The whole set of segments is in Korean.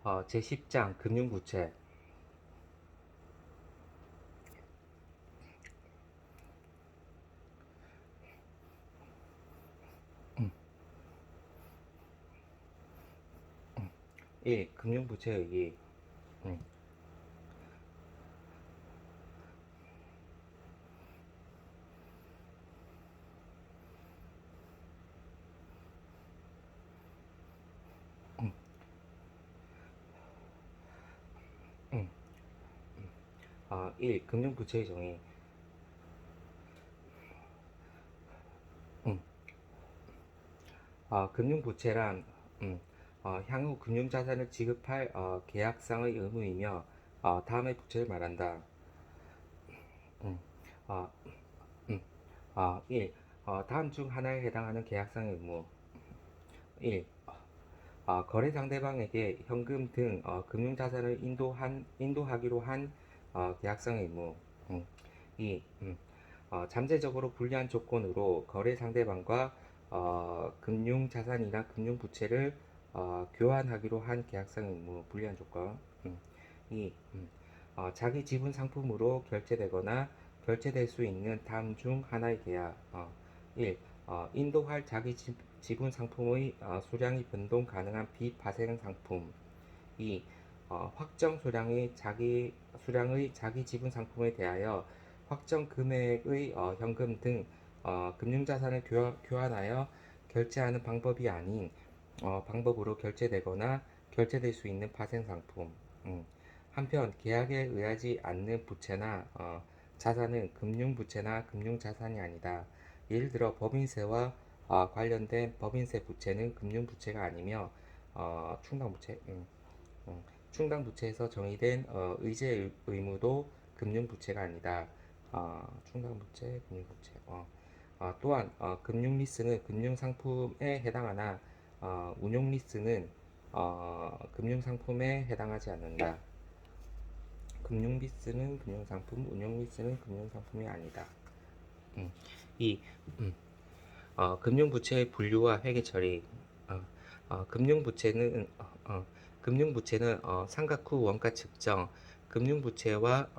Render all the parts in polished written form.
어, 제10장 금융부채. 1. 금융부채 의기. 음, 음, 1. 금융부채의 정의. 음, 금융부채란 향후 금융자산을 지급할 계약상의 의무이며 다음의 부채를 말한다. 음, 어, 음, 1. 다음 중 하나에 해당하는 계약상의 의무. 1. 거래 상대방에게 현금 등 금융자산을 인도하기로 한 계약상의 의무. 2. 잠재적으로 불리한 조건으로 거래 상대방과 금융자산이나 금융부채를 교환하기로 한 계약상의 의무. 불리한 조건. 2. 자기 지분 상품으로 결제되거나 결제될 수 있는 다음 중 하나의 계약. 1. 인도할 자기 지분 상품의 수량이 변동 가능한 비파생 상품. 2. 확정 수량의 자기 지분 상품에 대하여 확정 금액의 현금 등 금융자산을 교환하여 결제하는 방법이 아닌 방법으로 결제되거나 결제될 수 있는 파생 상품. 한편 계약에 의하지 않는 부채나 자산은 금융부채나 금융자산이 아니다. 예를 들어 법인세와 관련된 법인세 부채는 금융부채가 아니며 충당부채, 충당부채에서 정의된 의제 의무도 금융부채가 아니다. 충당부채, 금융부채. 또한 금융리스는 금융상품에 해당하나 운용리스는 금융상품에 해당하지 않는다. 금융리스는 금융상품, 운용리스는 금융상품이 아니다. 음. 2. 금융부채의 분류와 회계 처리. 어, 금융부채는 상각 후 원가 측정, 금융부채와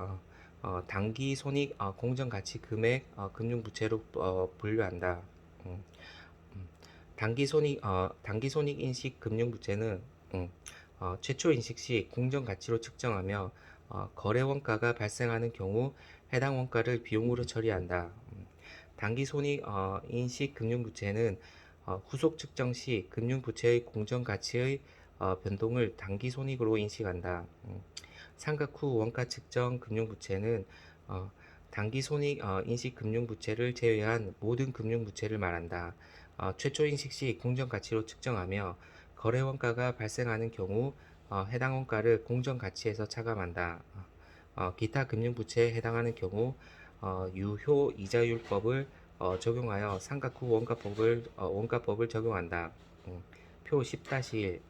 단기 손익 공정가치 금액 금융부채로 분류한다. 음, 단기 손익 인식 금융부채는 최초 인식 시 공정가치로 측정하며 거래 원가가 발생하는 경우 해당 원가를 비용으로 처리한다. 단기 손익 인식 금융부채는 후속 측정 시 금융부채의 공정가치의 변동을 단기 손익으로 인식한다. 상각 후 원가 측정 금융부채는 어, 단기 손익 인식 금융부채를 제외한 모든 금융부채를 말한다. 최초 인식 시 공정가치로 측정하며 거래 원가가 발생하는 경우 해당 원가를 공정가치에서 차감한다. 기타 금융부채에 해당하는 경우 유효 이자율법을 적용하여 상각 후 원가법을 적용한다. 표 10-1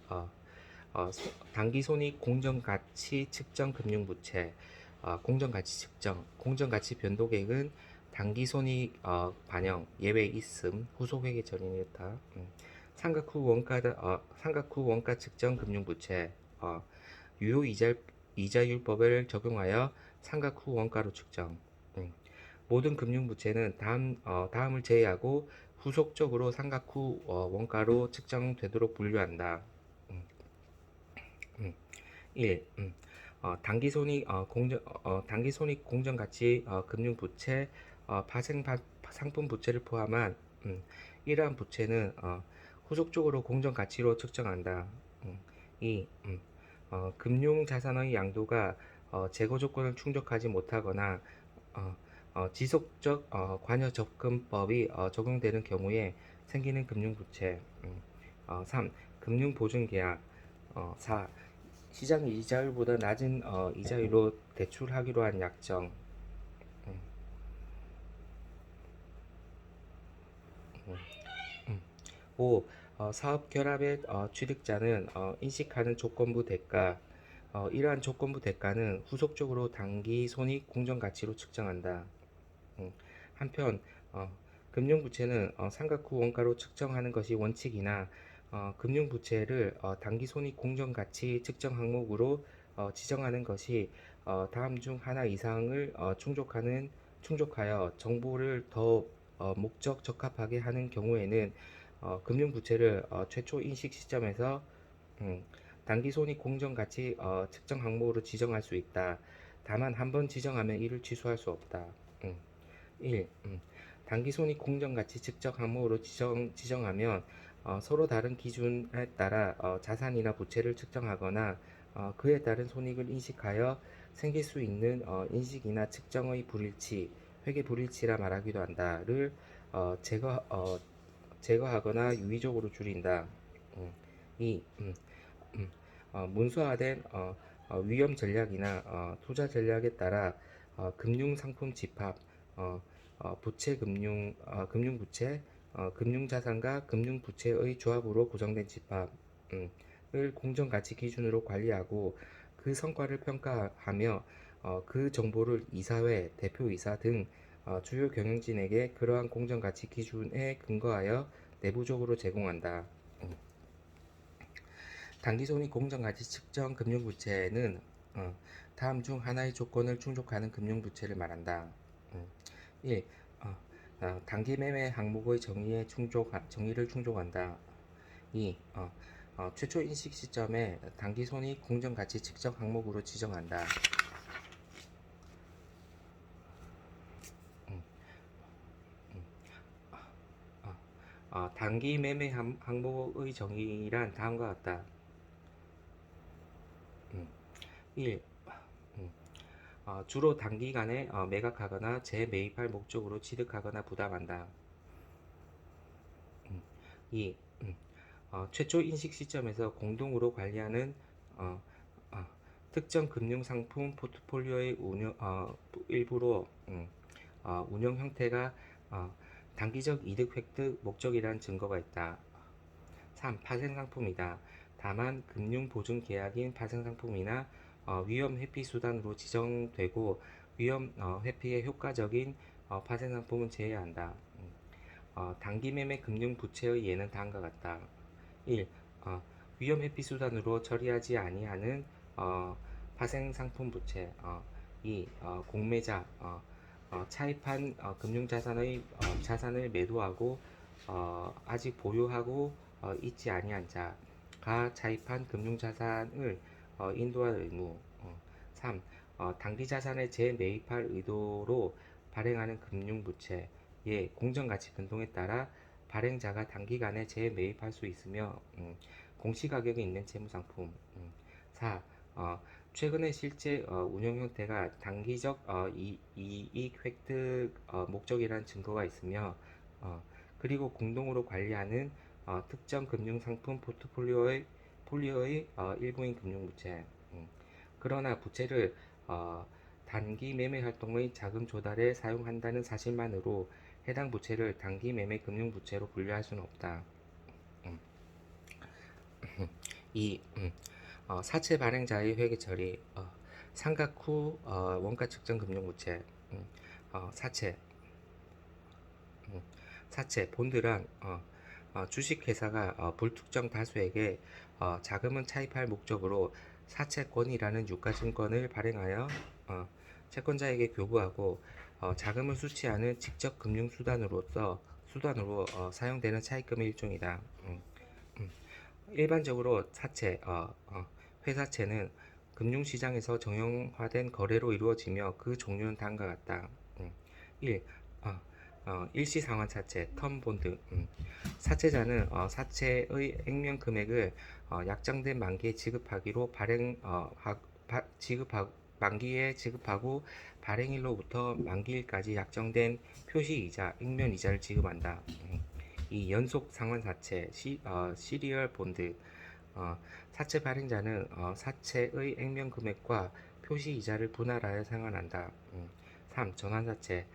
단기 손익 공정가치 측정 금융부채. 공정가치 측정 공정가치 변동액은 단기 손익 반영 예외 있음 후속 회계 처리는 이렇다. 상각 후 원가 측정 금융부채. 유효 이자율법을 적용하여 상각 후 원가로 측정. 모든 금융부채는 다음을 제외하고 후속적으로 상각 후 원가로 측정되도록 분류한다. 음, 음. 1. 단기 손익 공정가치 금융부채 파생 상품 부채를 포함한 이러한 부채는 후속적으로 공정가치로 측정한다. 2. 금융자산의 양도가 재고 조건을 충족하지 못하거나 어, 지속적 관여 접근법이 적용되는 경우에 생기는 금융부채. 3. 금융보증계약. 4. 시장 이자율보다 낮은 이자율로 대출하기로 한 약정. 음, 음, 음. 5. 사업 결합의 취득자는 인식하는 조건부 대가. 이러한 조건부 대가는 후속적으로 단기 손익 공정가치로 측정한다. 한편 금융부채는 삼각 후 원가로 측정하는 것이 원칙이나 금융부채를 단기손익 공정가치 측정 항목으로 지정하는 것이 다음 중 하나 이상을 충족하여 정보를 더 목적 적합하게 하는 경우에는 금융부채를 최초 인식 시점에서 음, 단기손익 공정가치 측정 항목으로 지정할 수 있다. 다만 한 번 지정하면 이를 취소할 수 없다. 1. 단기손익 공정가치 측정 항목으로 지정하면 서로 다른 기준에 따라 자산이나 부채를 측정하거나 그에 따른 손익을 인식하여 생길 수 있는 인식이나 측정의 불일치, 회계 불일치라 말하기도 한다를 제거하거나 유의적으로 줄인다. 2. 문서화된 위험 전략이나 투자 전략에 따라 금융상품 집합, 금융부채, 금융자산과 금융부채의 조합으로 구성된 집합을 공정가치 기준으로 관리하고 그 성과를 평가하며 그 정보를 이사회, 대표이사 등 주요 경영진에게 그러한 공정가치 기준에 근거하여 내부적으로 제공한다. 단기손익 공정가치 측정 금융부채는 다음 중 하나의 조건을 충족하는 금융부채를 말한다. 1. 단기 매매 항목의 정의를 충족한다. 2. 최초 인식 시점에 단기손익 공정가치 측정 항목으로 지정한다. 단기 매매 항목의 정의란 다음과 같다. 1. 주로 단기간에 매각하거나 재매입할 목적으로 취득하거나 부담한다. 2. 최초 인식 시점에서 공동으로 관리하는 어, 특정 금융상품 포트폴리오의 일부로 운영 형태가 단기적 이득 획득 목적이라는 증거가 있다. 3. 파생상품이다. 다만 금융보증 계약인 파생상품이나 위험 회피 수단으로 지정되고 위험 회피에 효과적인 파생상품은 제외한다. 단기 매매 금융 부채의 예는 다음과 같다. 1. 위험 회피 수단으로 처리하지 아니하는 파생상품 부채. 2. 공매자 차입한 금융자산의 자산을 매도하고 아직 보유하고 있지 아니한 자가 차입한 금융자산을 인도할 의무. 3. 단기자산에 재매입할 의도로 발행하는 금융부채. 예, 공정가치 변동에 따라 발행자가 단기간에 재매입할 수 있으며 공시가격이 있는 재무상품. 4. 최근에 실제 운영 형태가 단기적 이익 획득 목적이라는 증거가 있으며 그리고 공동으로 관리하는 특정 금융상품 포트폴리오의 일부인 금융부채. 그러나 부채를 단기 매매 활동의 자금 조달에 사용한다는 사실만으로 해당 부채를 단기 매매 금융부채로 분류할 수는 없다. 2. 사채 발행자의 회계 처리. 상각 후 원가 측정 금융부채. 사채. 본드란 주식회사가 불특정 다수에게 자금은 차입할 목적으로 사채권이라는 유가증권을 발행하여 채권자에게 교부하고 자금을 수취하는 직접 금융수단으로 사용되는 차입금의 일종이다. 일반적으로 회사채는 금융시장에서 정형화된 거래로 이루어지며 그 종류는 다음과 같다. 1. 일시상환사채, 텀본드. 사채자는 사채의 액면 금액을 약정된 만기에 만기에 지급하고 발행일로부터 만기일까지 약정된 표시이자, 액면이자를 지급한다. 이 연속 상환사채, 시리얼 본드. 사채 발행자는 사채의 액면 금액과 표시이자를 분할하여 상환한다. 3. 전환사채,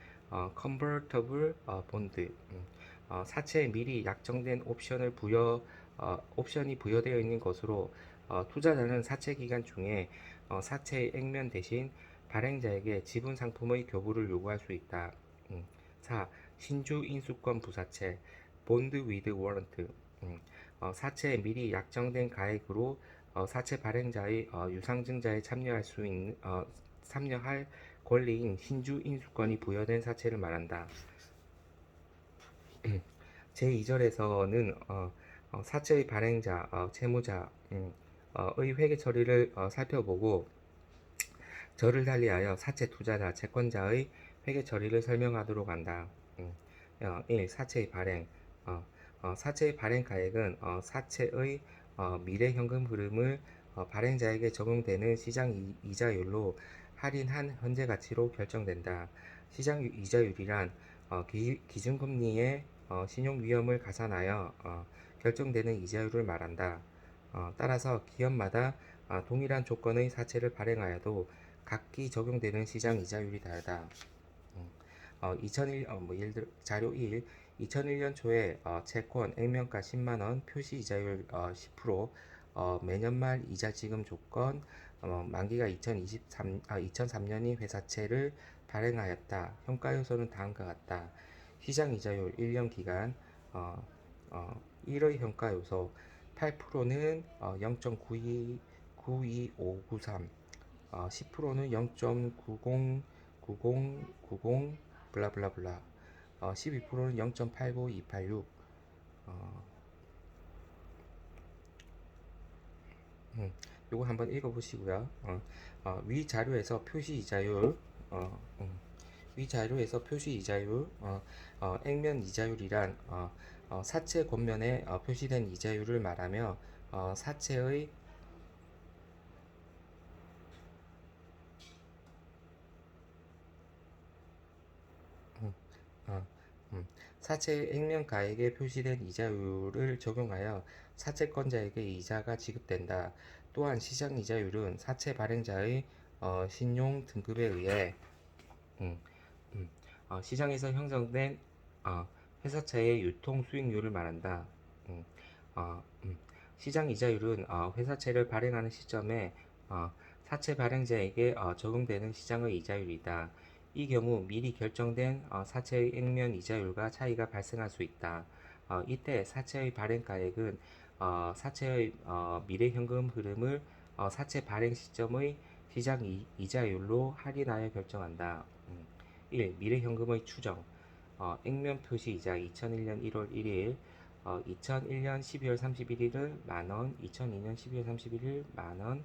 컨버터블 본드. 사채에 미리 약정된 옵션이 부여되어 있는 것으로 투자자는 사채 기간 중에 사채의 액면 대신 발행자에게 지분 상품의 교부를 요구할 수 있다. 4. 신주 인수권 부사채, 본드 위드 워런트, 사채에 미리 약정된 가액으로 사채 발행자의 유상증자에 참여할 권리인 신주 인수권이 부여된 사채를 말한다. 제2절에서는 사채의 발행자, 채무자, 의 회계 처리를 살펴보고 저를 달리하여 사채 투자자, 채권자의 회계 처리를 설명하도록 한다. 1. 사채의 발행. 사채의 발행 가액은 사채의 미래 현금 흐름을 발행자에게 적용되는 시장 이자율로 할인한 현재 가치로 결정된다. 시장 이자율이란 기준금리의 신용 위험을 가산하여 결정되는 이자율을 말한다. 따라서 기업마다 동일한 조건의 사채를 발행하여도 각기 적용되는 시장 이자율이 다르다. 예를 들어 자료 1, 2001년 초에 채권 액면가 10만원, 표시 이자율 10%, 매년 말 이자 지급 조건, 만기가 2003년인 회사채를 발행하였다. 평가 요소는 다음과 같다. 시장 이자율 1년 기간, 1의 평가 요소 8%는 0.92593, 10%는 0.909090 블라블라블라, 12%는 0.89286. 요거 한번 읽어보시고요. 위 자료에서 표시 이자율, 액면 이자율이란 사채 겉면에 표시된 이자율을 말하며 사채의 어, 사채의 액면 가액에 표시된 이자율을 적용하여 사채권자에게 이자가 지급된다. 또한 시장 이자율은 사채 발행자의 신용 등급에 의해 음, 시장에서 형성된 회사채의 유통 수익률을 말한다. 음, 어, 음, 시장 이자율은 회사채를 발행하는 시점에 사채 발행자에게 적용되는 시장의 이자율이다. 이 경우 미리 결정된 사채의 액면 이자율과 차이가 발생할 수 있다. 이때 사채의 발행가액은 사채의 미래 현금 흐름을 사채 발행 시점의 시장 이자율로 할인하여 결정한다. 1. 미래 현금의 추정. 액면 표시 이자 2001년 1월 1일, 2001년 12월 31일은 만원, 2002년 12월 31일 만원,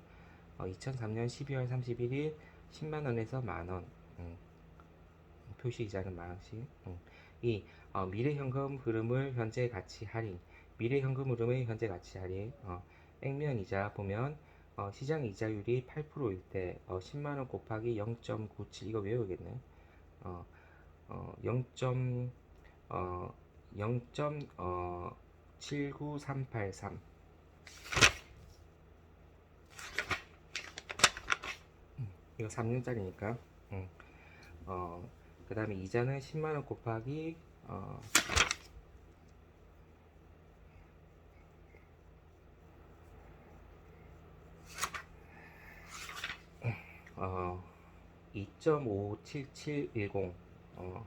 2003년 12월 31일 10만원에서 만원. 표시 이자는 만원씩. 2. 미래 현금 흐름을 현재 가치 할인. 미래 현금 흐름의 현재 가치 할인. 액면 이자 보면 시장 이자율이 8%일 때 10만원 곱하기 0.97, 이거 외우겠네. 0. 0.79383. 이거 3년짜리니까. 그 다음에 이자는 10만원 곱하기 2.57710. 그다음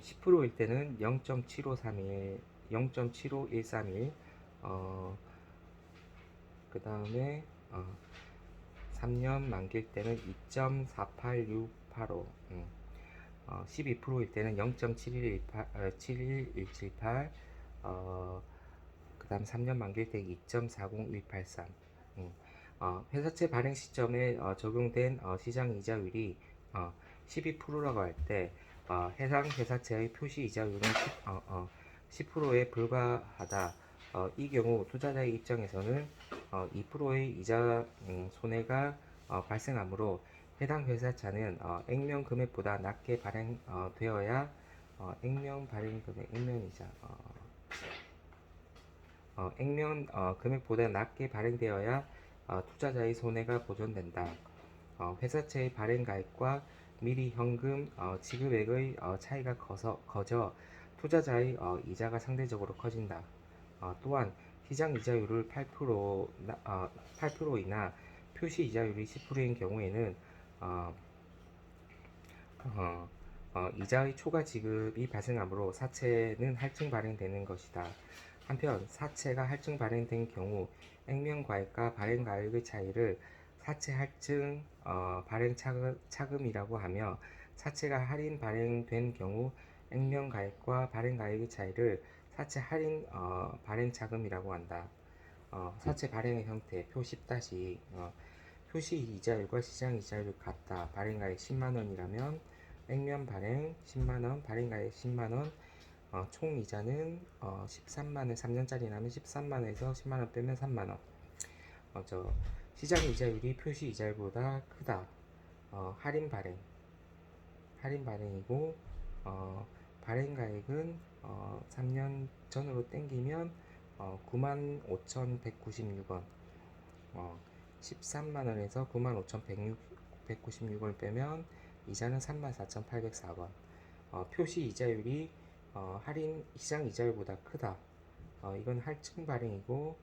10%일 때는 0.7531, 0.75131. 그 다음에 3년 만기일 때는 2.48685. 12%일 때는 0.71178. 그 다음 3년 만기일 때 2.40183. 회사채 발행 시점에 적용된 시장 이자율이 12%라고 할 때 해당 회사채의 표시 이자율은 10%에 불과하다. 이 경우 투자자의 입장에서는 2%의 이자 손해가 발생하므로 해당 회사채는 액면 금액보다 낮게 발행되어야 액면 발행 금액, 액면 이자, 액면 금액보다 낮게 발행되어야 투자자의 손해가 보존된다. 회사채의 발행가액과 미리 현금 지급액의 차이가 커져 투자자의 이자가 상대적으로 커진다. 또한 시장 이자율을 8%이나 표시 이자율이 10%인 경우에는 이자의 초과 지급이 발생하므로 사채는 할증 발행되는 것이다. 한편 사채가 할증 발행된 경우 액면가액과 발행가액의 차이를 사채 할증 발행 차금이라고 하며, 사채가 할인 발행된 경우 액면가액과 발행가액의 차이를 사채 할인 발행 차금이라고 한다. 사채 발행의 형태 표 10-2 표시 이자율과 시장 이자율이 같다. 발행가액 10만원이라면 액면 발행 10만원, 발행가액 10만원, 총 이자는 13만원, 3년짜리라면 13만원에서 10만원 빼면 3만원. 시장 이자율이 표시 이자율보다 크다. 할인 발행이고, 발행가액은 3년 전으로 땡기면 95,196원, 13만원에서 95,196원을 빼면 이자는 34,804원. 표시 이자율이 시장 이자율보다 크다. 이건 할증 발행이고,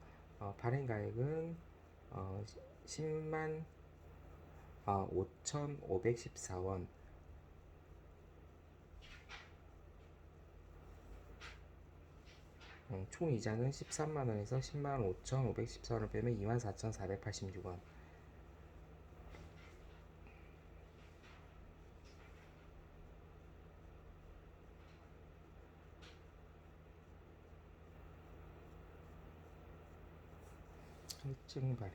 발행가액은 10만 5,514원. 총 이자는 13만원에서 10만 5,514원을 빼면 24,486원. 할증 발행.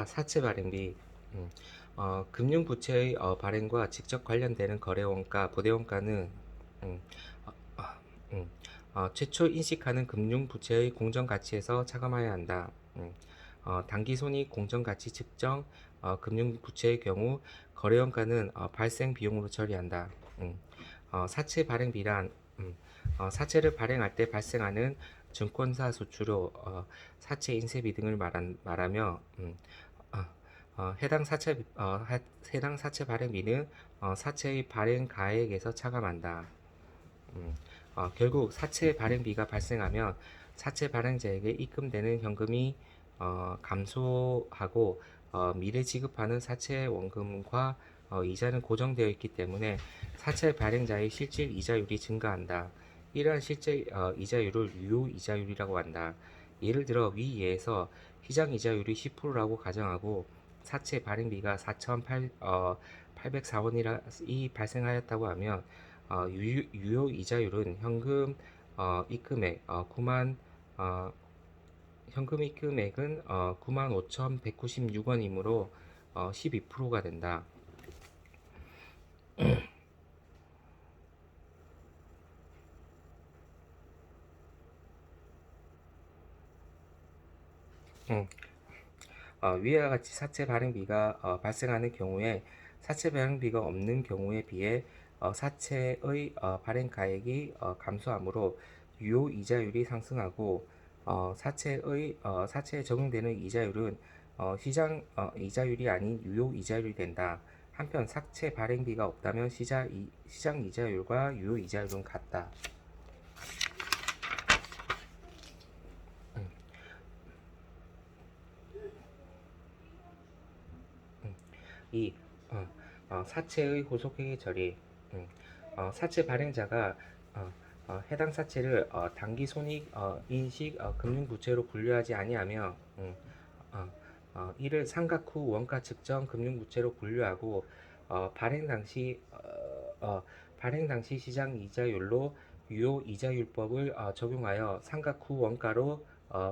사채 발행비. 금융부채의 발행과 직접 관련되는 거래원가, 부대원가는 최초 인식하는 금융부채의 공정가치에서 차감해야 한다. 단기손익 공정가치 측정 금융부채의 경우 거래원가는 발생 비용으로 처리한다. 사채 발행비란 사채를 발행할 때 발생하는 증권사 수수료, 사채 인쇄비 등을 말하며, 해당 사채 발행비는 사채의 발행 가액에서 차감한다. 결국 사채 발행비가 발생하면 사채 발행자에게 입금되는 현금이 감소하고, 미래 지급하는 사채 원금과 이자는 고정되어 있기 때문에 사채 발행자의 실질 이자율이 증가한다. 이러한 실제 이자율을 유효 이자율이라고 한다. 예를 들어 위 예에서 시장 이자율이 10%라고 가정하고 사채 발행비가 4,804원이 발생하였다고 하면, 유효 이자율은 현금 입금액 9만 현금 입금액은 95,196원이므로 12%가 된다. 위와 같이 사채 발행비가 발생하는 경우에 사채 발행비가 없는 경우에 비해 사채의 발행 가액이 감소하므로 유효 이자율이 상승하고, 사채에 적용되는 이자율은 시장 이자율이 아닌 유효 이자율이 된다. 한편 사채 발행비가 없다면 시장 이자율과 유효 이자율은 같다. 이 사채의 호속행위 처리. 사채 발행자가 해당 사채를 단기 손익 인식 금융부채로 분류하지 아니하며, 이를 상각 후 원가 측정 금융부채로 분류하고, 발행 당시 시장 이자율로 유효 이자율법을 적용하여 상각 후 원가로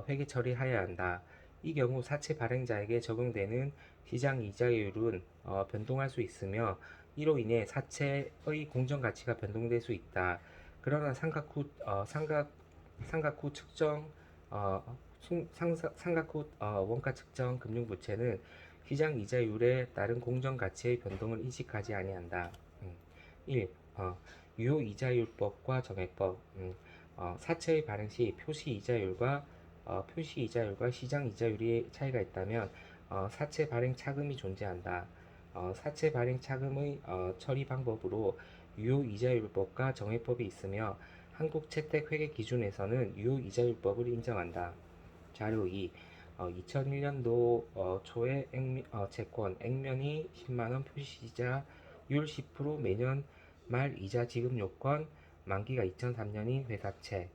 회계 처리하여야 한다. 이 경우 사채 발행자에게 적용되는 시장 이자율은 변동할 수 있으며, 이로 인해 사채의 공정가치가 변동될 수 있다. 그러나 상각 후 측정 상각 후 원가 측정 금융부채는 시장 이자율에 따른 공정가치의 변동을 인식하지 아니한다. 1. 유효 이자율법과 정액법. 사채의 발행 시 표시 이자율과 시장 이자율의 차이가 있다면 사채 발행 차금이 존재한다. 사채 발행 차금의 처리 방법으로 유효이자율법과 정액법이 있으며 한국채택회계 기준에서는 유효이자율법을 인정한다. 자료 2. 2001년도 초에 채권 액면이 10만원 표시이자율 10% 매년 말 이자 지급 요건 만기가 2003년인 회사채를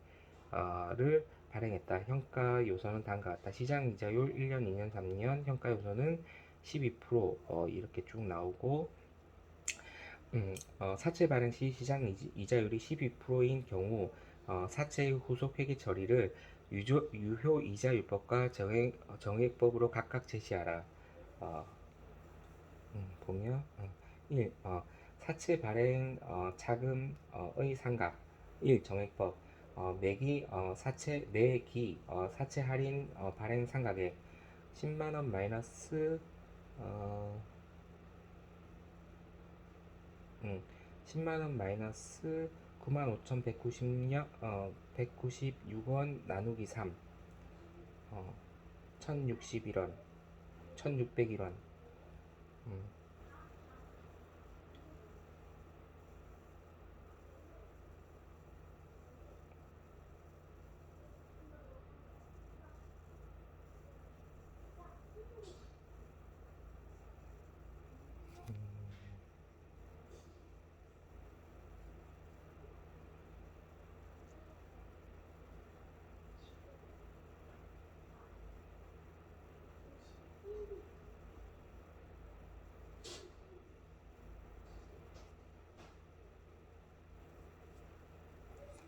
발행했다. 현가 요소는 다음과 같다. 시장 이자율 1년, 2년, 3년, 현가 요소는 12% 이렇게 쭉 나오고 사채 발행 시 시장 이자율이 12%인 경우 사채의 후속 회계 처리를 유효 이자율법과 정액법으로 각각 제시하라. 어, 보면 1. 사채 발행 차금의 상각 1. 정액법 매기 사채 사채 할인 발행 상각액 10만원 마이너스 어, 10만원 마이너스 95,196원 나누기 3 1061원 1601원 음,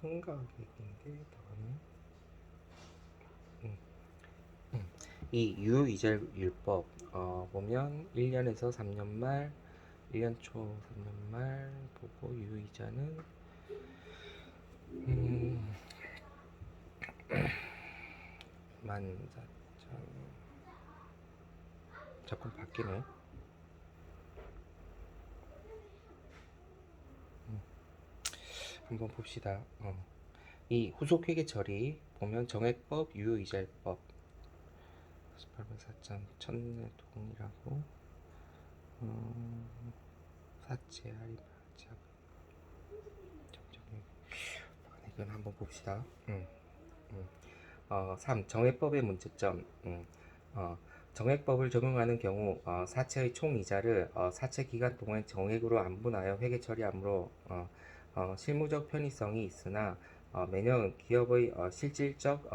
상각액인데 다음은 음, 음. 이 유효이자율법 보면 1년에서 3년 말 1년 초 3년 말 보고 유효이자는 14,000 자꾸 바뀌네. 한번 봅시다. 이 후속회계 처리 보면 정액법, 유효이자율법 804점 첫내 동일하고 사채 할인 자금 이건 한번 봅시다. 3. 정액법의 문제점. 정액법을 적용하는 경우 사채의 총이자를 사채 기간 동안 정액으로 안분하여 회계 처리하므로 실무적 편의성이 있으나 매년 기업의 실질적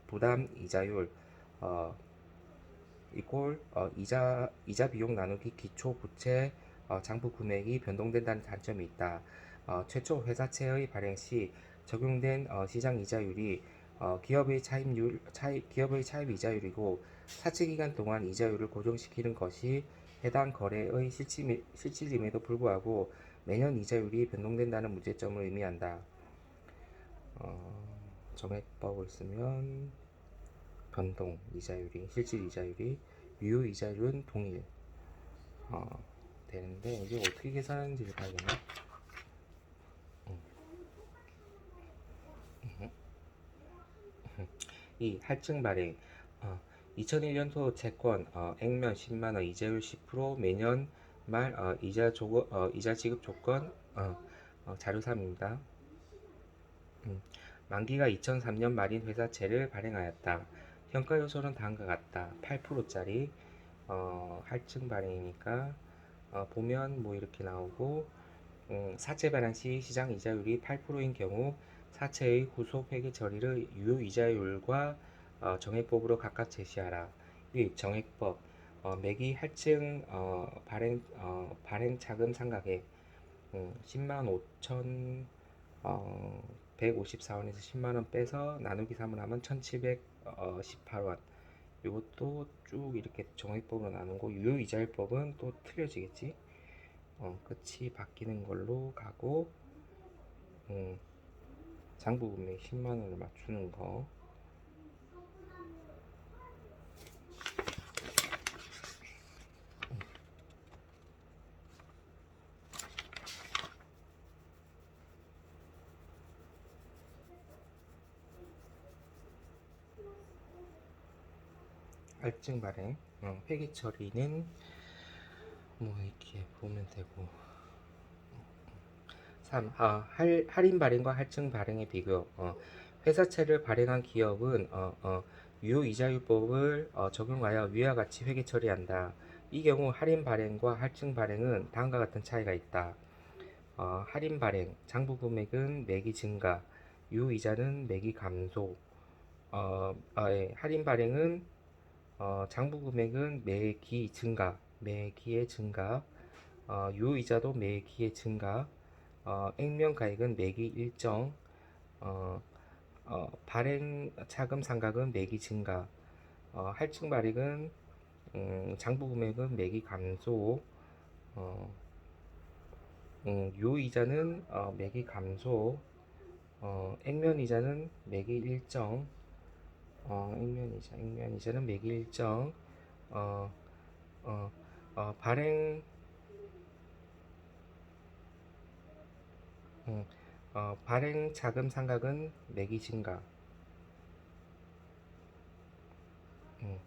부담 이자율 이꼴 이자 비용 나누기 기초 부채 장부 금액이 변동된다는 단점이 있다. 최초 회사채의 발행 시 적용된 시장 이자율이 기업의 차입 이자율이고 사채 기간 동안 이자율을 고정시키는 것이 해당 거래의 실질임에도 불구하고 매년 이자율이 변동된다는 문제점을 의미한다. 정액법을 쓰면 변동 이자율이 실질 이자율이 유효 이자율은 동일 되는데 이게 어떻게 계산하는지를 봐야겠네. 이 할증 발행 2001년도 채권 액면 10만원 이자율 10% 매년 말 이자 지급 조건 자료 3입니다. 만기가 2003년 말인 회사채를 발행하였다. 현가 요소는 다음과 같다. 8%짜리 할증 발행이니까 보면 뭐 이렇게 나오고 사채 발행 시 시장 이자율이 8%인 경우 사채의 후속 회계 처리를 유효 이자율과 정액법으로 각각 제시하라. 1. 정액법 매기 할증 발행 차금 상각액 10만 5천 154원에서 10만원 빼서 나누기 3을 하면 1718원. 이것도 쭉 이렇게 정액법으로 나누고 유효이자율법은 또 틀려지겠지. 끝이 바뀌는 걸로 가고 장부 금액 10만원을 맞추는 거. 할증 발행 회계 처리는 뭐 이렇게 보면 되고. 3. 할인 발행과 할증 발행의 비교. 회사채를 발행한 기업은 유효이자율법을 적용하여 위와 같이 회계 처리한다. 이 경우 할인 발행과 할증 발행은 다음과 같은 차이가 있다. 할인 발행, 장부 금액은 매기 증가, 유효이자는 매기 감소. 예, 할인 발행은 장부 금액은 매기 증가, 매기의 증가, 유효이자도 매기의 증가, 액면 가액은 매기 일정, 어, 발행 차금 상각은 매기 증가, 할증 발행은 장부 금액은 매기 감소, 어, 유효이자는 매기 감소, 액면이자는 매기 일정, 액면이자는 매기 일정, 어, 어, 발행 음, 발행 자금 상각은 매기 증가. 음,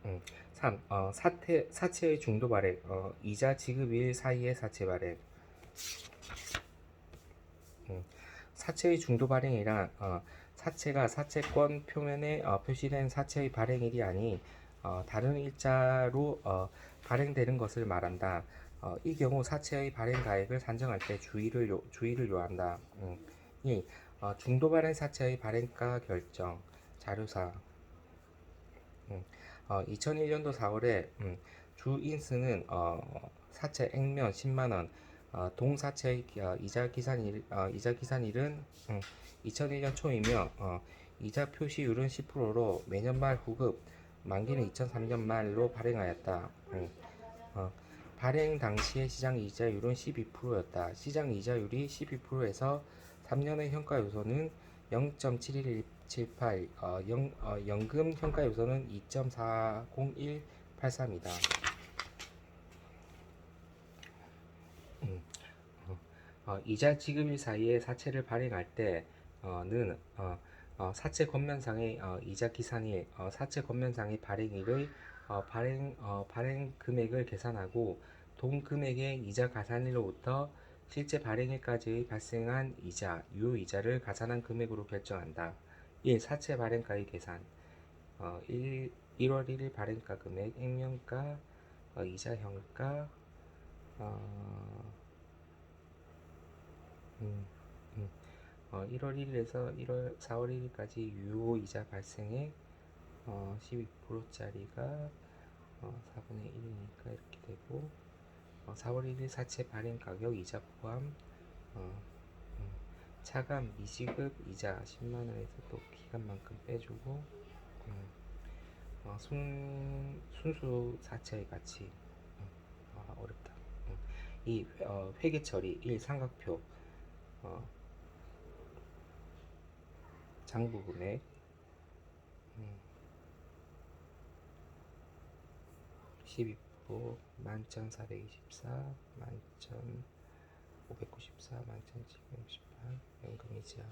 음. 3. 사채의 중도 발행, 이자 지급일 사이의 사채 발행. 음, 사채의 중도 발행이란 사채가 사채권 표면에 표시된 사채의 발행일이 아닌 다른 일자로 발행되는 것을 말한다. 이 경우 사채의 발행 가액을 산정할 때 주의를 요한다. 2. 중도 발행 사채의 발행가 결정 자료사. 2001년도 4월에 주인스는 사채 액면 10만 원, 동사채의 이자 기산일은 2001년 초이며 이자 표시율은 10%로 매년 말 후급, 만기는 2003년 말로 발행하였다. 발행 당시의 시장 이자율은 12%였다. 시장 이자율이 12%에서 3년의 현가 요소는 0.7178, 연금 현가 요소는 2.40183이다. 이자 지급일 사이에 사채를 발행할 때는 사채 권면상의 이자 기산일, 사채 권면상의 발행일의 발행 금액을 계산하고 동 금액의 이자 가산일로부터 실제 발행일까지 발생한 이자, 유효이자를 가산한 금액으로 결정한다. 1. 사채 발행가의 계산 1월 1일 발행가 금액, 액면가, 이자 현가, 어, 음, 음. 1월 1일에서 4월 1일까지 유효이자 발생액 12%짜리가 4분의 1이니까 이렇게 되고 4월 1일 사채 발행 가격 이자 포함 어, 음, 차감 미지급 이자 10만원에서 또 기간만큼 빼주고 순수 사채의 가치 어렵다. 이 회계 처리 1. 삼각표 장부 금액 12% 11,424 11,594 11,768 연금이자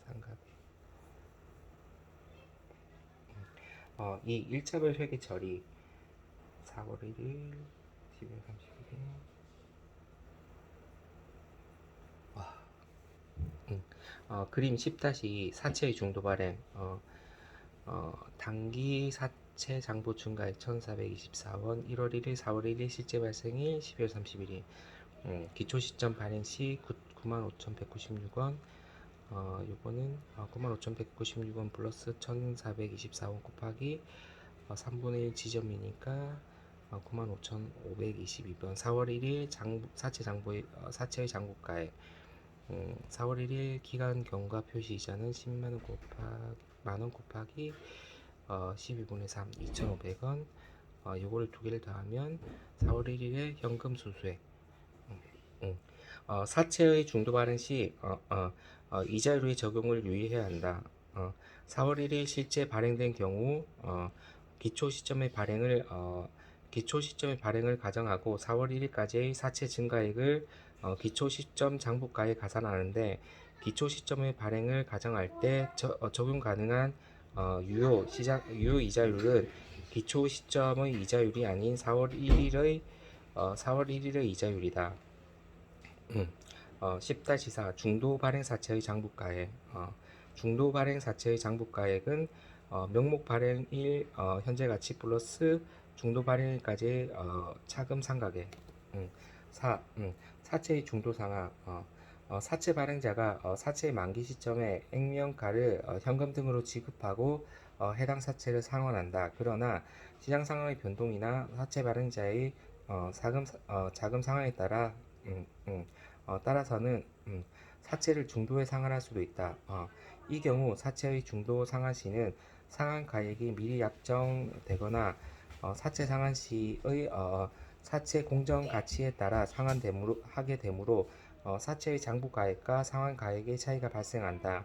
상각액 이 일자별 회계 처리 4월 1일 12월 31일 그림 10-2 사채의 중도 발행 단기 사채 장부 증가액 1,424원 1월 1일 4월 1일 실제 발생일 12월 31일 기초 시점 발행 시 95,196원 요거는 95,196원 플러스 1,424원 곱하기 3분의 1 지점이니까 95,522원 4월 1일 사채의 장부가액 4월 1일 기간 경과 표시 이자는 10만원 곱하기 12분의 3 2,500원 요거를 두 개를 더하면 4월 1일에 현금 수수액 사채의 중도 발행 시 이자율의 적용을 유의해야 한다. 4월 1일 실제 발행된 경우 기초 시점의 발행을 가정하고 4월 1일까지의 사채 증가액을 기초 시점 장부가에 가산하는데 기초 시점의 발행을 가정할 때 적용 가능한 유효 이자율은 기초 시점의 이자율이 아닌 4월 1일의 이자율이다. 10-4 중도 발행 사채의 장부가액. 중도 발행 사채의 장부가액은 명목 발행일 현재 가치 플러스 중도 발행일까지의 차금 상각액. 4. 사채의 중도 상황. 사채 발행자가 사채의 만기 시점에 액면가를 현금 등으로 지급하고 해당 사채를 상환한다. 그러나 시장 상황의 변동이나 사채 발행자의 자금 상황에 따라서는 사채를 중도에 상환할 수도 있다. 이 경우 사채의 중도 상환 시는 상환 가액이 미리 약정되거나 사채 상환 시의 사채 공정 가치에 따라 하게 되므로 사채의 장부 가액과 상환 가액의 차이가 발생한다.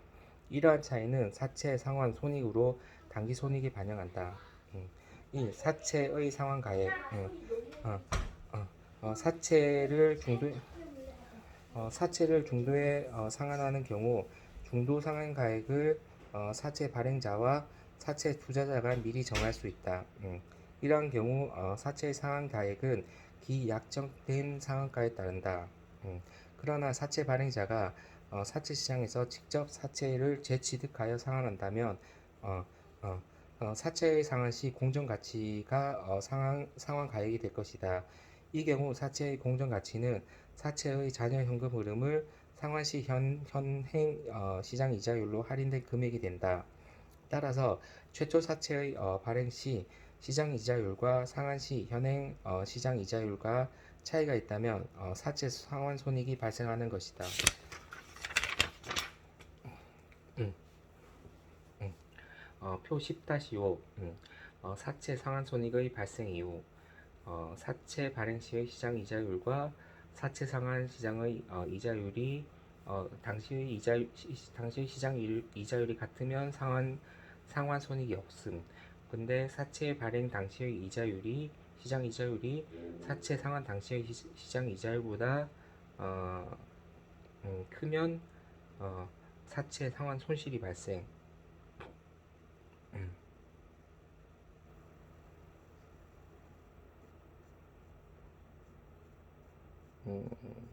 이러한 차이는 사채 상환 손익으로 당기 손익이 반영한다. 1. 사채의 상환 가액. 어, 어, 사채를 중도에 상환하는 경우 중도 상환 가액을 사채 발행자와 사채 투자자가 미리 정할 수 있다. 이러한 경우 사채 상환 가액은 기약정된 상한가에 따른다. 그러나 사채 발행자가 사채 시장에서 직접 사채를 재취득하여 상환한다면 어, 어, 사채의 상환 시 공정 가치가 상환 가액이 될 것이다. 이 경우 사채의 공정 가치는 사채의 잔여 현금 흐름을 상환 시 현행 시장 이자율로 할인된 금액이 된다. 따라서 최초 사채의 발행 시 시장 이자율과 상환 시 현행 시장 이자율과 차이가 있다면 사채 상환 손익이 발생하는 것이다. 음, 음. 표 10-5 사채 상환 손익의 발생 이유. 사채 발행 시의 시장 이자율과 사채 상환 시장의 이자율이 당시의 시장 이자율이 같으면 상환 손익이 없음. 근데 사채 발행 당시의 시장 이자율이 사채 상환 당시의 시장 이자율보다 크면 사채 상환 손실이 발생. 음, 음,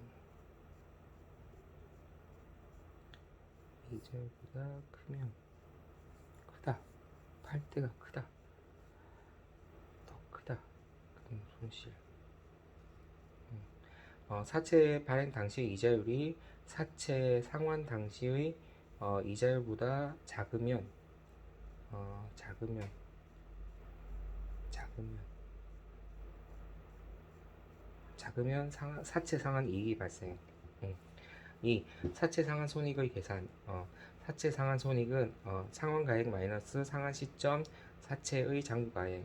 이자율보다 크면 크다. 팔 때가 크다. 더 크다. 그럼 손실. 사채 발행 당시의 이자율이 사채 상환 당시의 이자율보다 작으면 작으면 사채 상환 이익이 발생. 음. 2. 사채 상환 손익의 계산. 사채 상환 손익은 상환 가액 마이너스 상환 시점 사채의 장부 가액.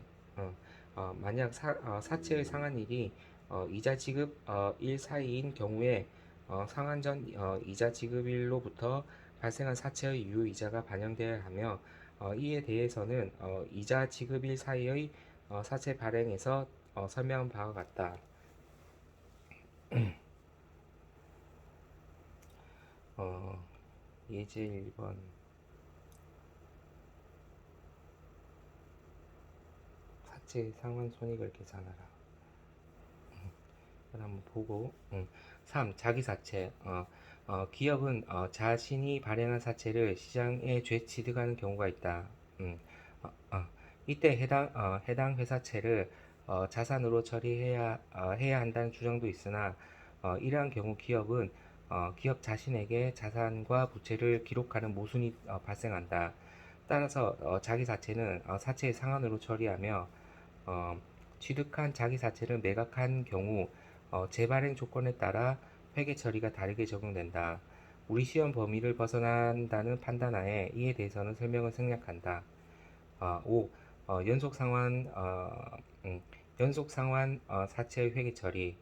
만약 사채의 상환일이 이자 지급 일 사이인 경우에 상환 전 이자 지급일로부터 발생한 사채의 유효이자가 반영되어야 하며 이에 대해서는 이자 지급일 사이의 사채 발행에서 설명한 바와 같다. 예제 1번 사채 상환 손익을 계산하라. 한번 보고 3. 자기사채. 기업은 자신이 발행한 사채를 시장에 재취득하는 경우가 있다. 어, 어, 이때 해당 회사채를 자산으로 해야 한다는 주장도 있으나 이러한 경우 기업은 기업 자신에게 자산과 부채를 기록하는 모순이 발생한다. 따라서 자기사채는 사채의 상환으로 처리하며 어, 취득한 자기사채를 매각한 경우 재발행 조건에 따라 회계 처리가 다르게 적용된다. 우리 시험 범위를 벗어난다는 판단하에 이에 대해서는 설명을 생략한다. 5. 연속 상환 사채의 회계 처리.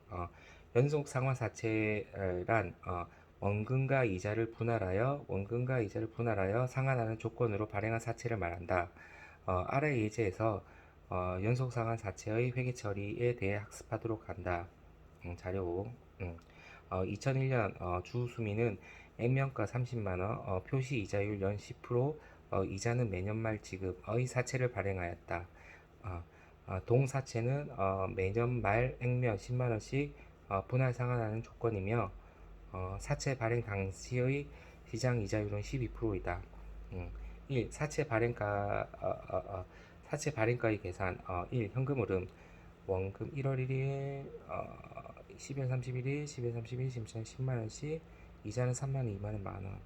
연속 상환 사채란 원금과 이자를 분할하여 상환하는 조건으로 발행한 사채를 말한다. 아래 예제에서 연속 상환 사채의 회계 처리에 대해 학습하도록 한다. 자료 5. 2001년 주수민은 액면가 30만원, 표시 이자율 연 10%, 이자는 매년 말 지급의 사채를 발행하였다. 동사채는 매년 말 액면 10만 원씩 분할 상환하는 조건이며 사채 발행 당시의 시장 이자율은 12%이다. 1. 사채 발행가의 계산 1. 현금 흐름 원금 1월 1일 10월 31일 10월 30일 심사 10만 원씩 이자는 3만 원, 2만 원, 만 원.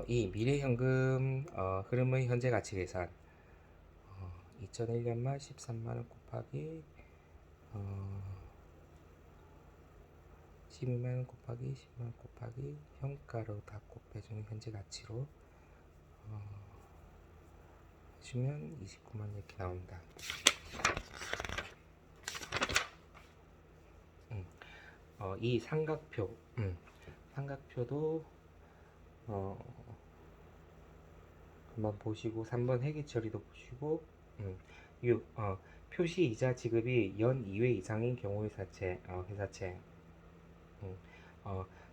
2. 미래 현금 흐름의 현재 가치 계산 2001년 말 13만 원 곱하기 12만 원 곱하기 10만 원 곱하기 현가로 다 곱해주는 현재 가치로 해주면 29만 원 이렇게 나온다. 이 삼각표 삼각표도 한번 보시고 3번 회계 처리도 보시고 6. 표시 이자 지급이 연 2회 이상인 경우의 사채 회사채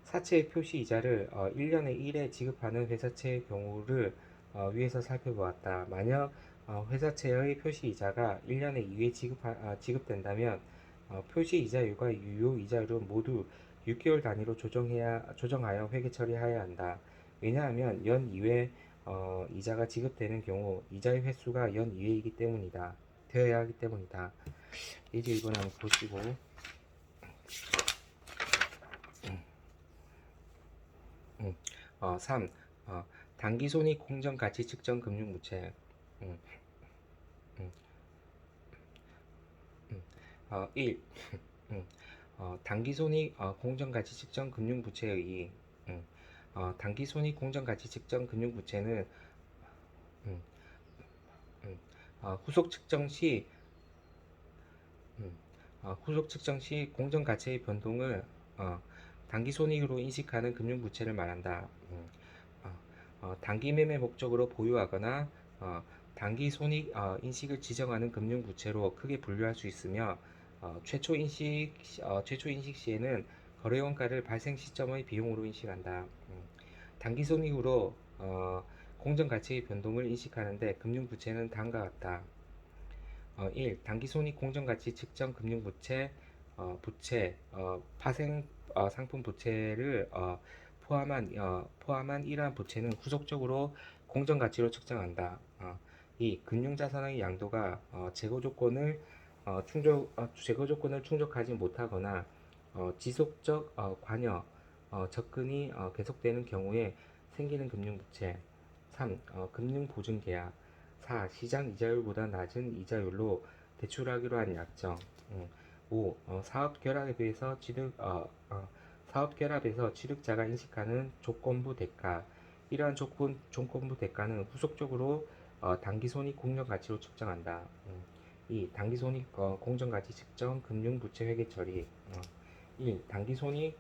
사채의 표시 이자를 1년에 1회 지급하는 회사채의 경우를 위에서 살펴보았다. 만약 회사채의 표시 이자가 1년에 2회 지급된다면 표시 이자율과 유효 이자율은 모두 6개월 단위로 조정하여 회계 처리해야 한다. 왜냐하면 연 2회 이자가 지급되는 경우 이자의 횟수가 연 2회이기 때문이다. 되어야 하기 때문이다. 예제 1번 한번 보시고 3. 단기손익 공정가치 측정 금융부채 1. 단기손익 공정가치 측정 금융부채의 단기손익 공정가치 측정 금융부채는 후속 측정 시 공정가치의 변동을 단기손익으로 인식하는 금융부채를 말한다. 단기 매매 목적으로 보유하거나 단기손익 인식을 지정하는 금융부채로 크게 분류할 수 있으며 최초 인식 시에는 거래원가를 발생 시점의 비용으로 인식한다. 단기손익으로 공정가치의 변동을 인식하는데 금융부채는 다음과 같다. 1. 단기손익 공정가치 측정 금융부채 부채 파생 상품 부채를 포함한 이러한 부채는 후속적으로 공정가치로 측정한다. 2. 금융자산의 양도가 재고 조건을 충족하지 못하거나 지속적 관여 접근이 계속되는 경우에 생기는 금융부채. 3. 금융보증계약. 4. 시장 이자율보다 낮은 이자율로 대출하기로 한 약정. 5. 사업결합에서 취득자가 인식하는 조건부 대가. 이러한 조건부 대가는 후속적으로 단기손익 공정가치로 측정한다. 2. 단기손익 공정가치 측정 금융부채 회계 처리. 1. 단기손익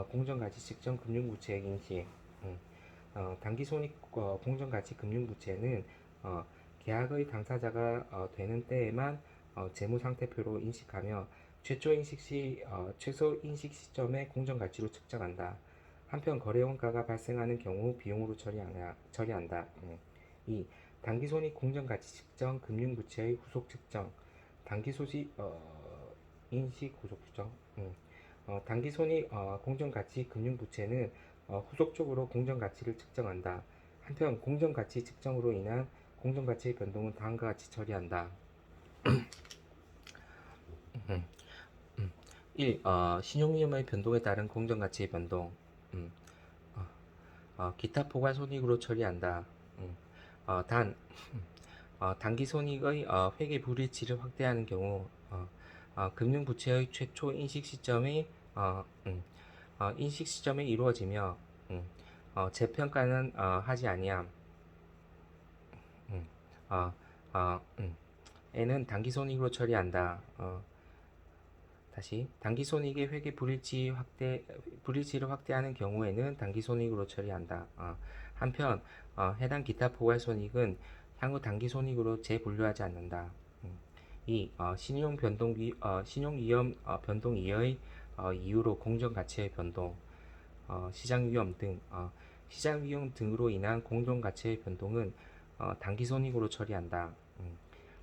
공정가치 측정 금융부채 인식. 단기손익 공정가치 금융부채는 계약의 당사자가 되는 때에만 재무상태표로 인식하며 최소 인식 시점의 공정가치로 측정한다. 한편 거래원가가 발생하는 경우 비용으로 처리한다. 2. 단기손익 공정가치 측정 금융부채의 후속 측정. 단기소지 인식 후속 측정. 단기손익 공정가치 금융부채는 후속적으로 공정가치를 측정한다. 한편 공정가치 측정으로 인한 공정가치의 변동은 다음과 같이 처리한다. 1. 신용위험의 변동에 따른 공정가치의 변동. 기타 포괄손익으로 처리한다. 단 단기손익의 회계 불일치를 확대하는 경우 금융부채의 최초 인식 시점이 이루어지며 재평가는 하지 아니함. 에는 단기손익으로 처리한다. 다시 단기손익의 회계 불일치를 확대하는 경우에는 단기손익으로 처리한다. 한편 해당 기타 포괄손익은 향후 단기손익으로 재분류하지 않는다. 2. 신용위험 변동 이의 이유로 공정가치의 변동, 시장위험 등 시장 위험 등으로 인한 공동 가치의 변동은 단기 손익으로 처리한다.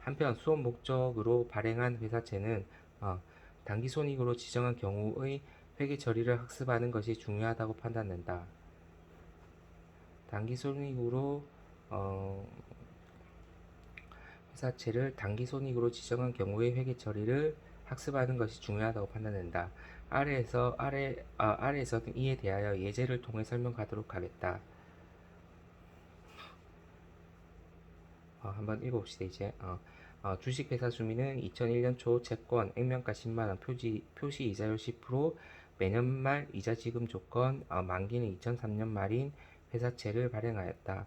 한편 수업 목적으로 발행한 회사채는 단기 손익으로 지정한 경우의 회계 처리를 학습하는 것이 중요하다고 판단된다. 단기 손익으로 회사채를 단기 손익으로 지정한 경우의 회계 처리를 학습하는 것이 중요하다고 판단된다. 아래에서는 이에 대하여 예제를 통해 설명하도록 하겠다. 한번 읽어봅시다. 이제 주식회사 수미는 2001년 초 채권 액면가 10만원 표시 이자율 10% 매년 말 이자 지급 조건 만기는 2003년 말인 회사채를 발행하였다.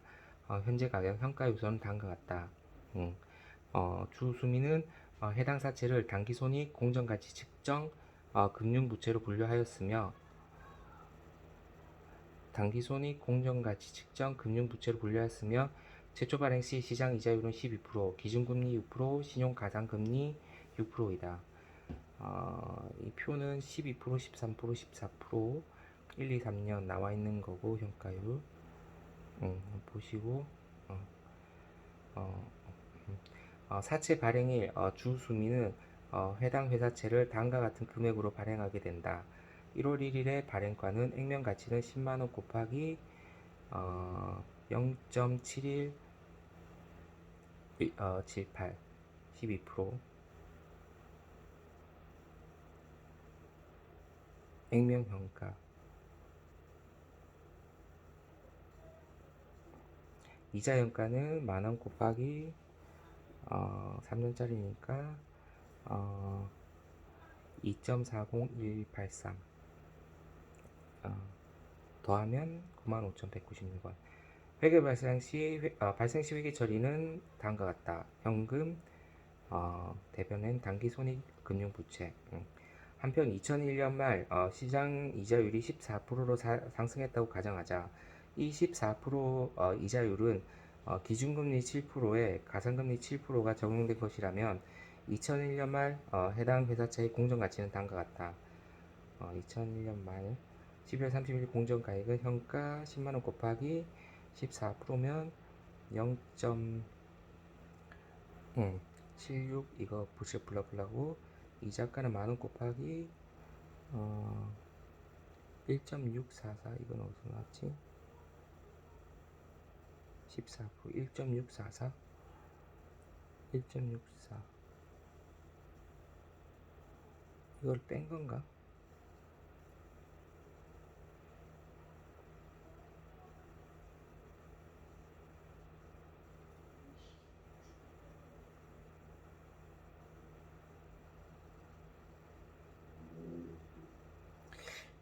현재 가격 현가 요소는 다음과 같다. 주수미는 해당 사채를 단기손익 공정가치 측정 금융부채로 분류하였으며 최초 발행 시 시장 이자율은 12%, 기준금리 6%, 신용가산금리 6%이다. 이 표는 12%, 13%, 14%, 1, 2, 3년 나와 있는 거고 현가율 보시고 사채 발행일 주 수미는 해당 회사채를 다음과 같은 금액으로 발행하게 된다. 1월 1일에 발행가는 액면 가치는 10만원 곱하기 0.71 78 12% 액면 평가 이자 연가는 만원 곱하기 3년짜리니까 2.40183 더하면 95,196원. 회계 발생 시 회계 처리는 다음과 같다. 현금, 대변엔 단기 손익 금융부채. 한편 2001년 말 시장 이자율이 14%로 상승했다고 가정하자. 이 14% 이자율은 기준금리 7%에 가산금리 7%가 적용된 것이라면 2001년 말 해당 회사채의 공정가치는 다음과 같다. 2001년 말 12월 30일 공정가액은 현가 10만원 곱하기 14%면 0.76 이거 부실 블라블라고 이자가는 만원 곱하기 1.644 이건 어디서 나왔지? 14% 1.644 1.64 이걸 뺀 건가?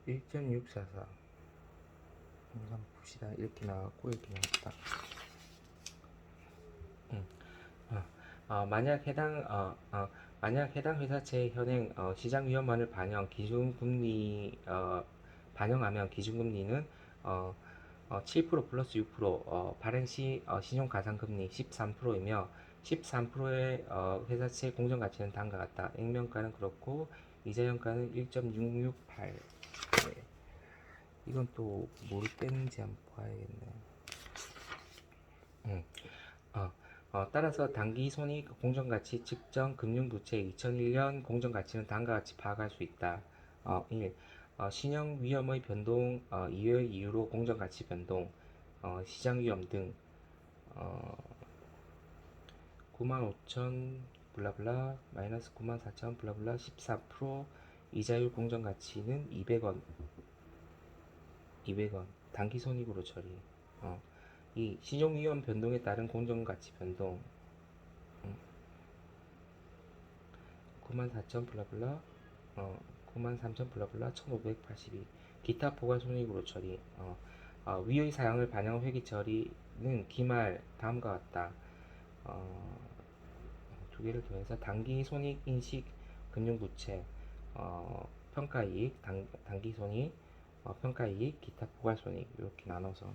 1.644 한번 봅시다. 이렇게 나왔고 이렇게 나왔다. 만약 해당 회사채의 현행 시장 위험만을 반영하면 기준금리는 7% 플러스 6% 발행 시 신용가산금리 13%이며 13%의 회사채 공정가치는 다음과 같다. 액면가는 그렇고 이자연가는 1.668. 네. 이건 또 뭘 빼는지 한번 봐야겠네. 따라서 단기손익 공정가치 측정 금융부채 2001년 공정가치는 다음과 같이 파악할 수 있다. 1. 신용 위험의 변동 이외의 이유로 공정가치 변동 시장 위험 등 95,000 블라블라 마이너스 94,000 블라블라 14% 이자율 공정가치는 200원 단기손익으로 처리. 이 신용위험 변동에 따른 공정가치 변동 94,000 블라블라 93,000 블라블라 1582 기타 포괄 손익으로 처리. 위의 사항을 반영한 회계 처리는 기말 다음과 같다. 두 개를 더해서 단기 손익 인식 금융부채 평가이익 단기 손익 평가이익 기타 포괄 손익 이렇게 나눠서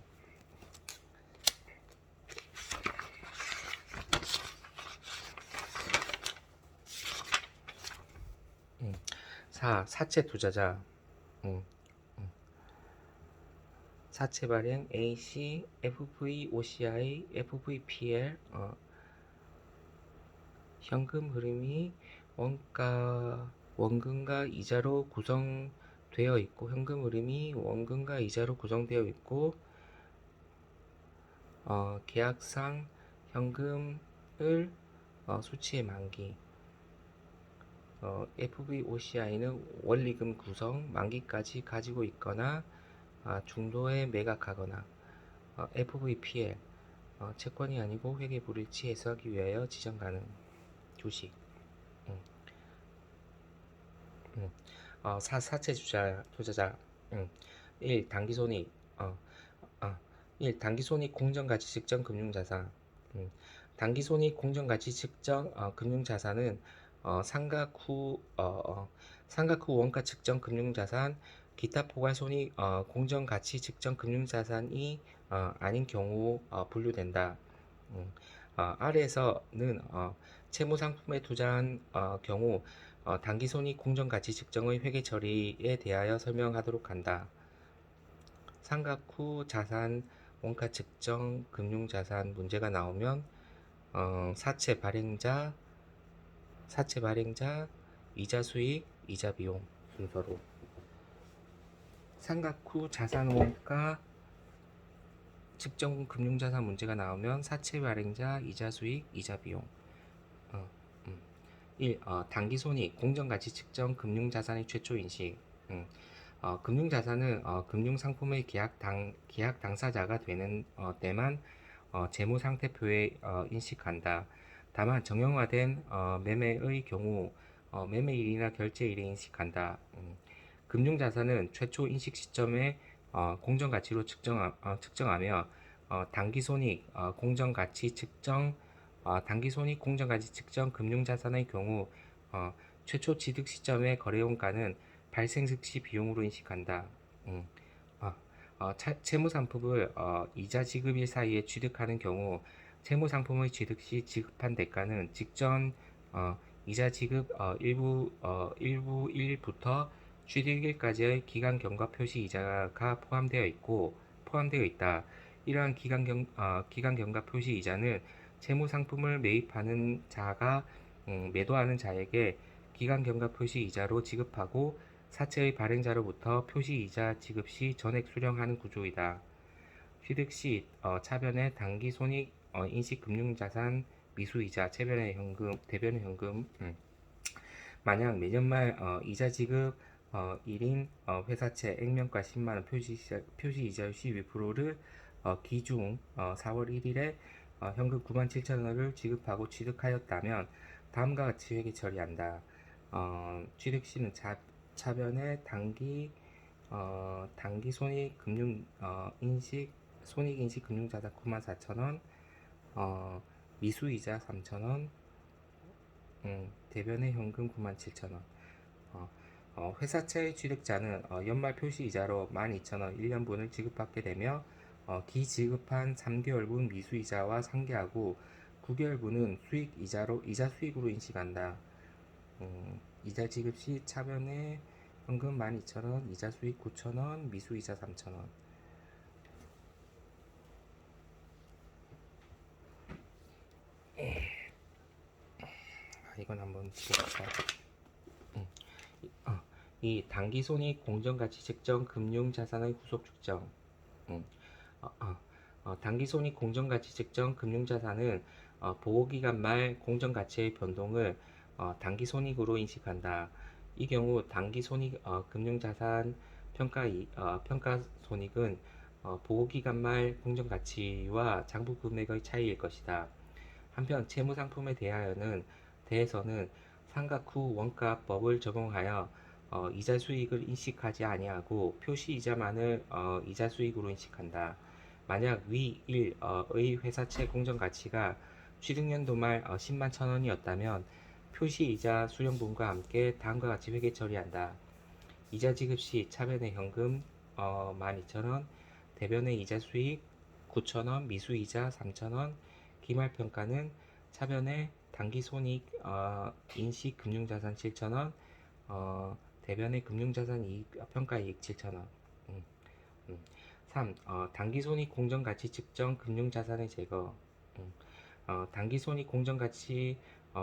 4. 사채 투자자. 사채 발행 AC, FV, OCI, FVPL, 현금 흐름이 원금과 이자로 구성되어 있고, 현금 흐름이 원금과 이자로 구성되어 있고, 계약상 현금을 수취의 만기, FVOCI는 원리금 구성 만기까지 가지고 있거나 중도에 매각하거나, FVPL 채권이 아니고 회계 불일치 해소하기 위하여 지정 가능 주식. 음, 음. 사채 투자자. 1. 단기손익. 1. 단기손익 공정가치 측정 금융자산. 단기손익 공정가치 측정 금융자산은 상각 후 원가 측정 금융자산, 기타 포괄손익 공정가치 측정 금융자산이 아닌 경우 분류된다. 음, 아래에서는 채무상품에 투자한 경우 단기손익 공정가치 측정의 회계 처리에 대하여 설명하도록 한다. 상각 후 자산 원가 측정 금융자산 문제가 나오면 사채 발행자, 이자 수익, 이자 비용 순서로. 상각 후 자산 원가 측정 금융자산 문제가 나오면 사채 발행자, 이자 수익, 이자 비용. 1. 단기손익 공정가치 측정 금융자산의 최초 인식. 금융자산은 금융상품의 계약 당사자가 되는 때만 재무상태표에 인식한다. 다만 정형화된 매매의 경우 매매일이나 결제일에 인식한다. 금융자산은 최초 인식 시점에 공정가치로 측정하며 단기손익 공정가치 측정 단기손익 공정가치 측정 금융자산의 경우 최초 취득 시점의 거래원가는 발생 즉시 비용으로 인식한다. 음, 채무상품을 이자 지급일 사이에 취득하는 경우 채무상품의 취득 시 지급한 대가는 직전 이자 지급 일부 일부터 취득일까지의 기간 경과 표시 이자가 포함되어 있다. 이러한 기간 경과 표시 이자는 채무상품을 매입하는 자가 매도하는 자에게 기간 경과 표시 이자로 지급하고 사채의 발행자로부터 표시 이자 지급 시 전액 수령하는 구조이다. 취득 시 차변의 단기 손익 인식 금융자산 미수이자 대변의 현금. 만약 매년 말 이자 지급 1인 회사채 액면가 10만원 표시 이자 12%를 기중 4월 1일에 현금 97,000원을 지급하고 취득하였다면 다음과 같이 회계 처리한다. 취득 시는 차변의 단기 손익 인식 금융자산 94,000원, 미수이자 3,000원, 대변의 현금 97,000원. 회사채의 취득자는 연말 표시이자로 12,000원 1년분을 지급받게 되며 기지급한 3개월분 미수이자와 상계하고 9개월분은 이자 수익으로 인식한다. 이자 지급 시 차변에 현금 12,000원, 이자 수익 9,000원, 미수이자 3,000원. 이건 한번 볼까요? 이 단기손익 공정가치 측정 금융자산의 후속 측정. 단기손익 공정가치 측정 금융자산은 보호기간 말 공정가치의 변동을 단기손익으로 인식한다. 이 경우 단기손익 금융자산 평가손익은 보호기간 말 공정가치와 장부금액의 차이일 것이다. 한편 채무상품에 대해서는 상각 후 원가법을 적용하여 이자 수익을 인식하지 아니하고 표시 이자만을 이자 수익으로 인식한다. 만약 위 1의 회사채 공정가치가 취득연도 말 10만 1,000원이었다면 표시 이자 수령분과 함께 다음과 같이 회계 처리한다. 이자 지급 시 차변의 현금 12,000원, 대변의 이자 수익 9,000원, 미수이자 3,000원, 기말평가는 차변의 단기손익 인식 금융자산 7,000원, 대변의 금융자산 평가이익 7,000원. 3. 단기손익 공정가치 측정 금융자산의 제거. 단기손익 공정가치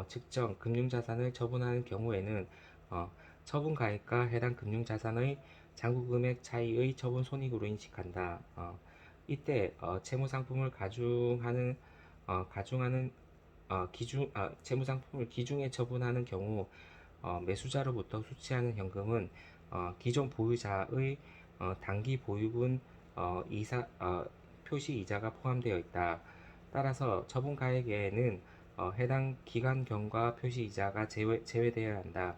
측정 금융자산을 처분하는 경우에는 어, 처분가액과 해당 금융자산의 잔고금액 차이의 처분손익으로 인식한다. 이때 채무상품을 가중하는 채무상품을 기중에 처분하는 경우 매수자로부터 수취하는 현금은 기존 보유자의 단기 보유분 표시 이자가 포함되어 있다. 따라서 처분가액에는 해당 기간경과 표시 이자가 제외되어야 한다.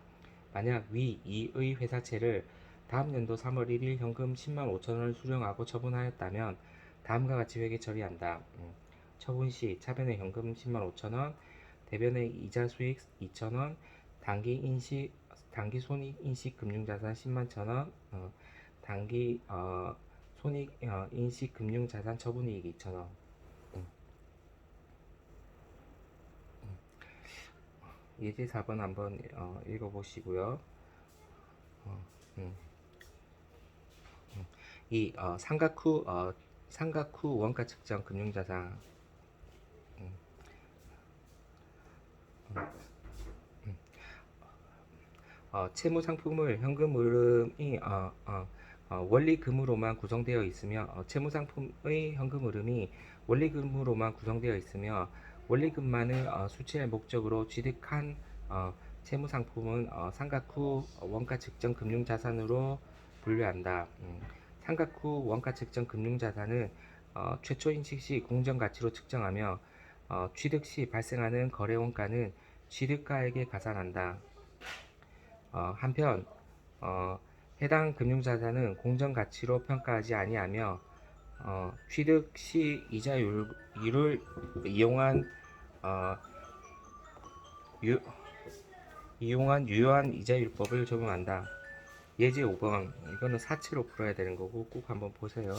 만약 위 2의 회사채를 다음 연도 3월 1일 현금 10만 5천원을 수령하고 처분하였다면 다음과 같이 회계 처리한다. 처분 시 차변의 현금 10만 5천원, 대변의 이자 수익 2천원, 단기 손익 인식 금융자산 10만 1천원, 단기 손익 인식 금융자산 처분이익 2천원. 예제 4번 한번 읽어보시고요. 이 상각 후 원가 측정 금융자산. 채무 상품을 현금 흐름이 원리금으로만 구성되어 있으며 채무 상품의 현금 흐름이 원리금으로만 구성되어 있으며 원리금만을 수취할 목적으로 취득한 채무 상품은 상각 후 원가 측정 금융자산으로 분류한다. 상각 후 원가 측정 금융자산은 최초 인식 시 공정가치로 측정하며 취득 시 발생하는 거래 원가는 취득가액에 가산한다. 한편 해당 금융자산은 공정가치로 평가하지 아니하며 취득 시 이자율을 이용한 유효한 이자율법을 적용한다. 예제 5번 이거는 사치로 풀어야 되는 거고 꼭 한번 보세요.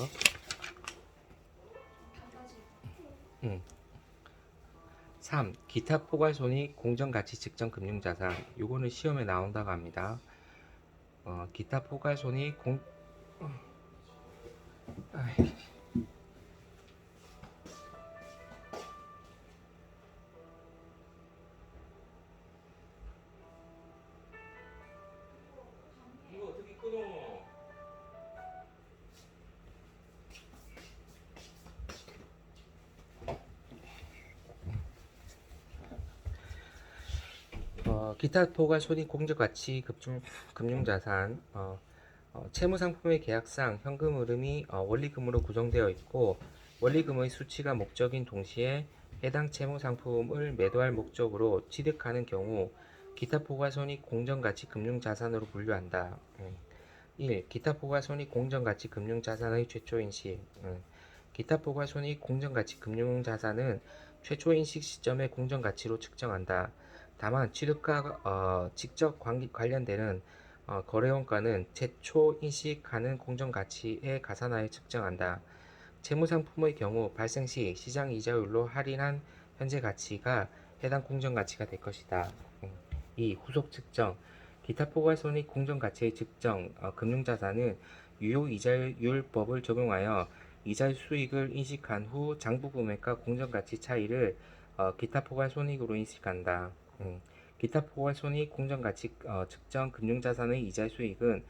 3. 기타 포괄손익 공정가치 측정 금융자산. 요거는 시험에 나온다고 합니다. 기타 포괄손익 이거 어떻게 끊어? 기타 포괄손익 공정가치 금융자산. 채무상품의 계약상 현금 흐름이 원리금으로 구성되어 있고 원리금의 수취가 목적인 동시에 해당 채무상품을 매도할 목적으로 취득하는 경우 기타 포괄손익 공정가치 금융자산으로 분류한다. 1. 기타 포괄손익 공정가치 금융자산의 최초 인식. 기타 포괄손익 공정가치 금융자산은 최초 인식 시점의 공정가치로 측정한다. 다만 취득과 직접 관련되는 거래원가는 최초 인식하는 공정가치에 가산하여 측정한다. 채무상품의 경우 발생 시 시장 이자율로 할인한 현재 가치가 해당 공정가치가 될 것이다. 2. 후속 측정. 기타 포괄손익 공정가치의 측정 금융자산은 유효이자율법을 적용하여 이자 수익을 인식한 후 장부금액과 공정가치 차이를 기타 포괄손익으로 인식한다. 기타 포괄손익 공정가치 측정 금융자산의 이자 수익은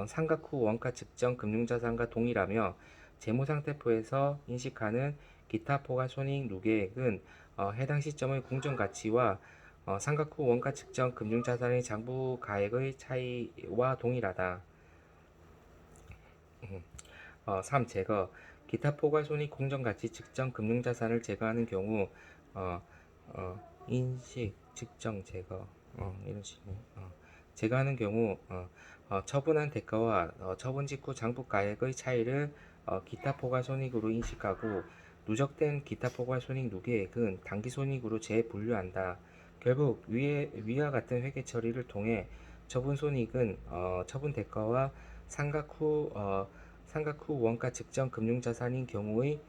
상각 후 원가 측정 금융자산과 동일하며 재무상태표에서 인식하는 기타 포괄손익 누계액은 해당 시점의 공정가치와 상각 후 원가 측정 금융자산의 장부가액의 차이와 동일하다. 3. 제거. 기타 포괄손익 공정가치 측정 금융자산을 제거하는 경우 인식, 측정, 제거 이런 식으로 제거하는 경우 처분한 대가와 처분 직후 장부가액의 차이를 기타 포괄손익으로 인식하고 누적된 기타 포괄손익 누계액은 단기손익으로 재분류한다. 결국 위와 같은 회계 처리를 통해 처분손익은 처분 대가와 상각 후 원가 측정 금융자산인 경우의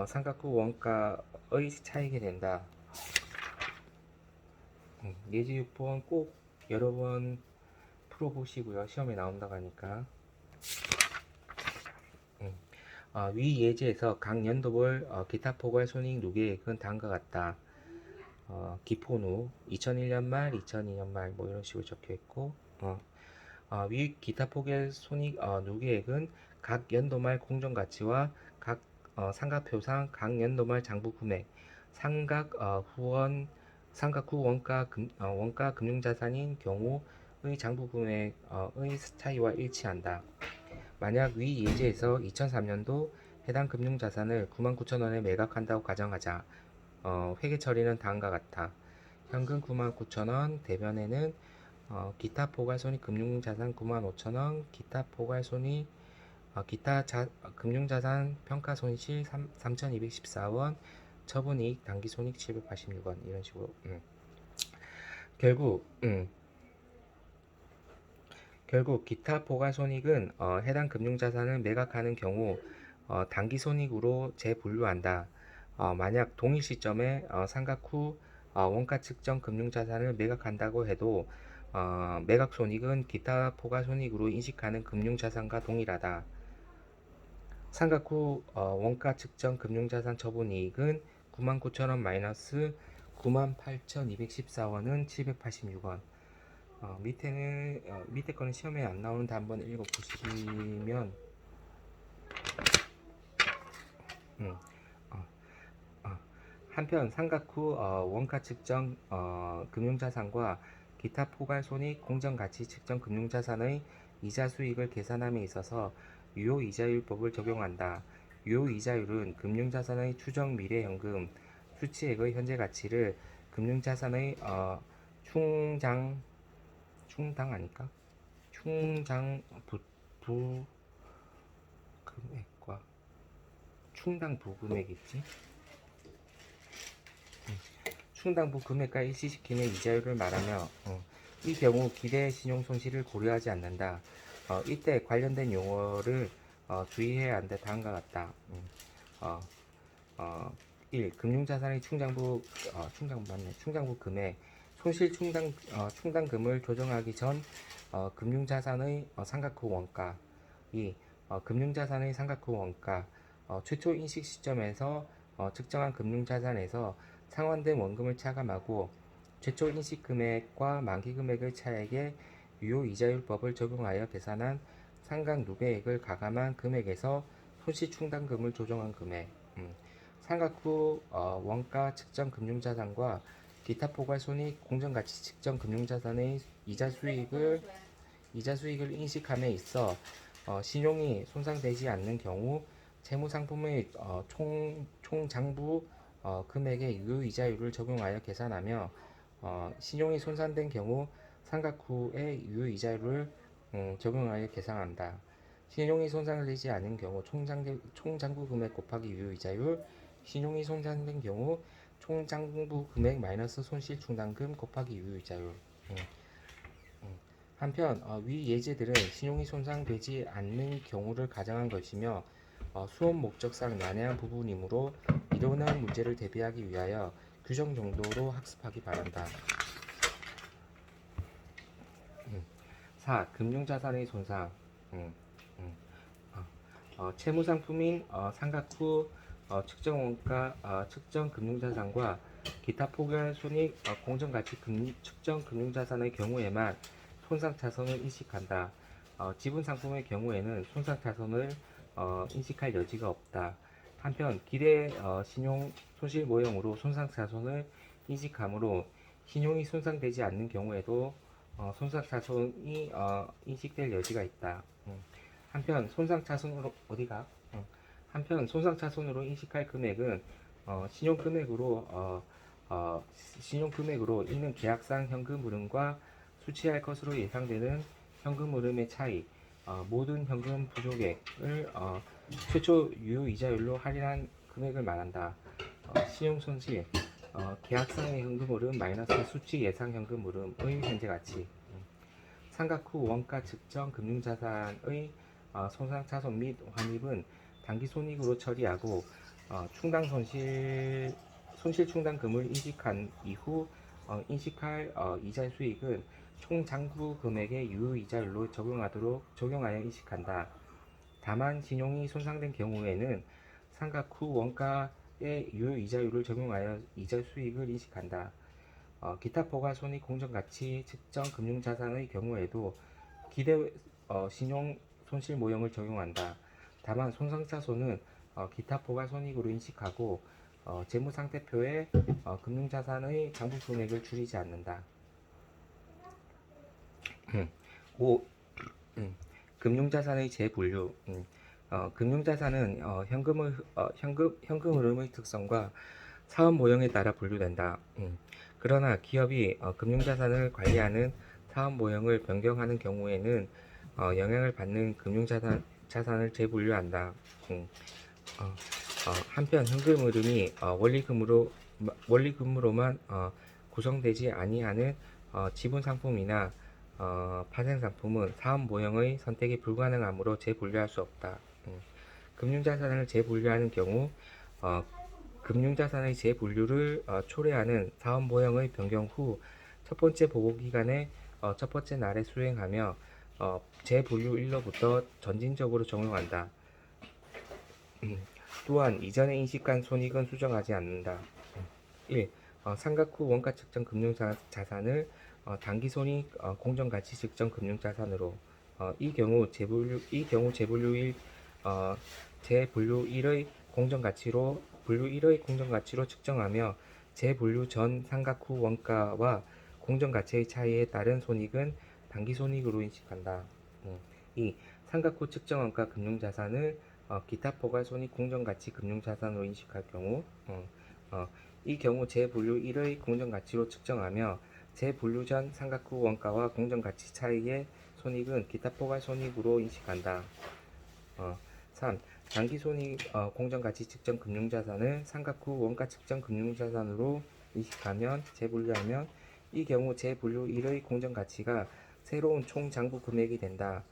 상각 후 원가의 차이게 된다. 예제 6번 꼭 여러 번 풀어보시고요. 시험에 나온다고 하니까. 위 예제에서 각 연도별 기타 포괄 손익 누계액은 다음과 같다. 기포누 2001년 말, 2002년 말 뭐 이런 식으로 적혀 있고 위 기타 포괄 손익 누계액은 각 연도 말 공정 가치와 각 삼각표상 각 연도 말 장부 금액, 삼각 후 원가 금융자산인 경우의 장부 금액의 차이와 일치한다. 만약 위 예제에서 2003년도 해당 금융자산을 99,000원에 매각한다고 가정하자. 회계 처리는 다음과 같아. 현금 99,000원, 대변에는 기타 포괄손익 금융자산 95,000원, 기타 포괄손익 금융자산 평가손실 3,214원, 처분이익 당기손익 786원 이런 식으로. 결국 기타 포괄손익은 해당 금융자산을 매각하는 경우 당기손익으로 재분류한다. 만약 동일 시점에 상각 후 원가 측정 금융자산을 매각한다고 해도 매각손익은 기타 포괄손익으로 인식하는 금융자산과 동일하다. 상각 후 원가 측정 금융자산 처분이익은 99,000원 마이너스 98,214원은 786원. 밑에 거는 시험에 안 나오는데 한번 읽어보시면 음, 어, 한편 상각 후 원가 측정 금융자산과 기타 포괄손익 공정가치 측정 금융자산의 이자 수익을 계산함에 있어서 유효이자율법을 적용한다. 유효이자율은 금융자산의 추정 미래현금 수취액의 현재 가치를 금융자산의 충당 아닐까? 충당 금액과 충당 부금액이지. 충당부 금액과 일치시키는 이자율을 말하며 이 경우 기대 신용 손실을 고려하지 않는다. 이때 관련된 용어를 주의해야 하는데 다음과 같다. 1. 금융자산의 충당부 금액 손실 충당금을 조정하기 전 금융자산의 상각 후 원가. 2. 금융자산의 상각 후 원가 최초 인식 시점에서 측정한 금융자산에서 상환된 원금을 차감하고 최초 인식 금액과 만기 금액의 차액에 유효이자율법을 적용하여 계산한 상각 누계액을 가감한 금액에서 손실 충당금을 조정한 금액. 상각 후 원가 측정 금융자산과 기타 포괄손익 공정가치 측정 금융자산의 이자 수익을 인식함에 있어 신용이 손상되지 않는 경우 채무상품의 총장부 금액의 유효이자율을 적용하여 계산하며 신용이 손상된 경우 상각 후의 유효이자율을 적용하여 계산한다. 신용이 손상되지 않은 경우 총장부 금액 곱하기 유효이자율, 신용이 손상된 경우 총장부 금액 마이너스 손실충당금 곱하기 유효이자율. 한편 위 예제들은 신용이 손상되지 않는 경우를 가정한 것이며 수업 목적상 난해한 부분이므로 이론한 문제를 대비하기 위하여 규정 정도로 학습하기 바란다. 4. 금융자산의 손상. 채무상품인 상각 후 측정원가 측정 금융자산과 기타 포괄 손익 공정가치 측정 금융자산의 경우에만 손상차손을 인식한다. 지분상품의 경우에는 손상차손을 인식할 여지가 없다. 한편 기대 신용 손실 모형으로 손상차손을 인식하므로 신용이 손상되지 않는 경우에도 손상차손이 인식될 여지가 있다. 한편 손상차손으로 한편 손상차손으로 인식할 금액은 신용금액으로 이는 계약상 현금 흐름과 수취할 것으로 예상되는 현금 흐름의 차이, 모든 현금 부족액을 최초 유효이자율로 할인한 금액을 말한다. 신용손실, 계약상의 현금 흐름 마이너스 수취 예상 현금 흐름의 현재 가치. 상각 후 원가 측정 금융자산의 손상차손 및 환입은 당기손익으로 처리하고 손실충당금을 인식한 이후 인식할 이자 수익은 총장부 금액의 유효이자율로 적용하여 인식한다. 다만 신용이 손상된 경우에는 상각 후 원가의 유효이자율을 적용하여 이자 수익을 인식한다. 기타 포괄 손익 공정가치 측정 금융자산의 경우에도 기대 신용 손실 모형을 적용한다. 다만 손상차손은 기타 포괄 손익으로 인식하고 재무상태표에 금융자산의 장부 손익을 줄이지 않는다. 5. 금융자산의 재분류. 금융자산은 현금 흐름의 특성과 사업 모형에 따라 분류된다. 그러나 기업이 금융자산을 관리하는 사업 모형을 변경하는 경우에는 영향을 받는 금융자산을 재분류한다. 한편 현금 흐름이 원리금으로만 구성되지 아니하는 지분 상품이나 파생 상품은 사업 모형의 선택이 불가능하므로 재분류할 수 없다. 금융자산을 재분류하는 경우 금융자산의 재분류를 초래하는 사업 모형의 변경 후 첫 번째 보고 기간의 첫 번째 날에 수행하며 재분류 일로부터 점진적으로 적용한다. 또한 이전에 인식한 손익은 수정하지 않는다. 1. 상각 후 원가 측정 금융자산을 당기손익 공정가치 측정 금융자산으로 이 경우 재분류 1의 공정가치로 측정하며 재분류 전 상각 후 원가와 공정가치의 차이에 따른 손익은 당기손익으로 인식한다. 2. 상각 후 측정 원가 금융자산을 기타 포괄손익 공정가치 금융자산으로 인식할 경우 이 경우 재분류 1의 공정가치로 측정하며 재분류 전 상각 후 원가와 공정가치 차이의 손익은 기타 포괄손익으로 인식한다. 3. 당기손익 공정가치 측정 금융자산을 상각 후 원가 측정 금융자산으로 인식하면 재분류하면 이 경우 재분류 1의 공정가치가 새로운 총 장부 금액이 된다.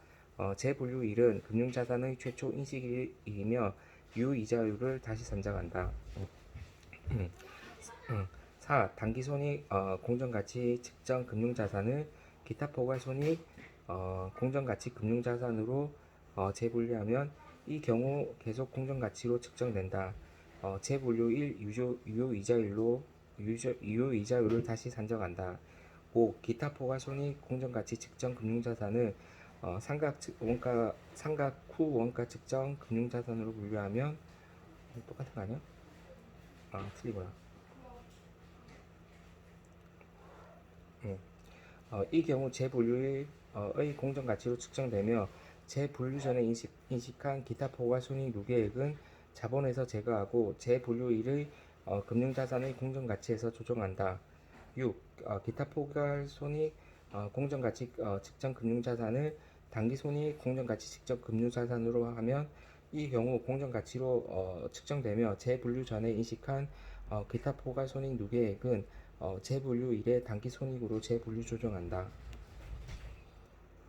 재분류 1은 금융자산의 최초 인식일이며 유이자율을 다시 산정한다. 4. 당기손익 공정가치 측정 금융자산을 기타 포괄손익 공정가치 금융자산으로 재분류하면 이 경우 계속 공정가치로 측정된다. 재분류 1 유효이자율을 다시 산정한다. 5. 기타 포괄손익 공정가치 측정 금융자산을 상각 후 원가 측정 금융자산으로 분류하면 똑같은 거 아니야? 틀리구나. 이 경우 재분류의 공정가치로 측정되며 재분류 전에 인식한 기타 포괄손익 누계액은 자본에서 제거하고 재분류일의 금융자산의 공정가치에서 조정한다. 6. 기타 포괄손익 공정가치 측정 금융자산을 당기손익 공정가치 측정 금융자산으로 하면 이 경우 공정가치로 측정되며 재분류 전에 인식한 기타 포괄손익 누계액은 재분류일의 당기손익으로 재분류 조정한다.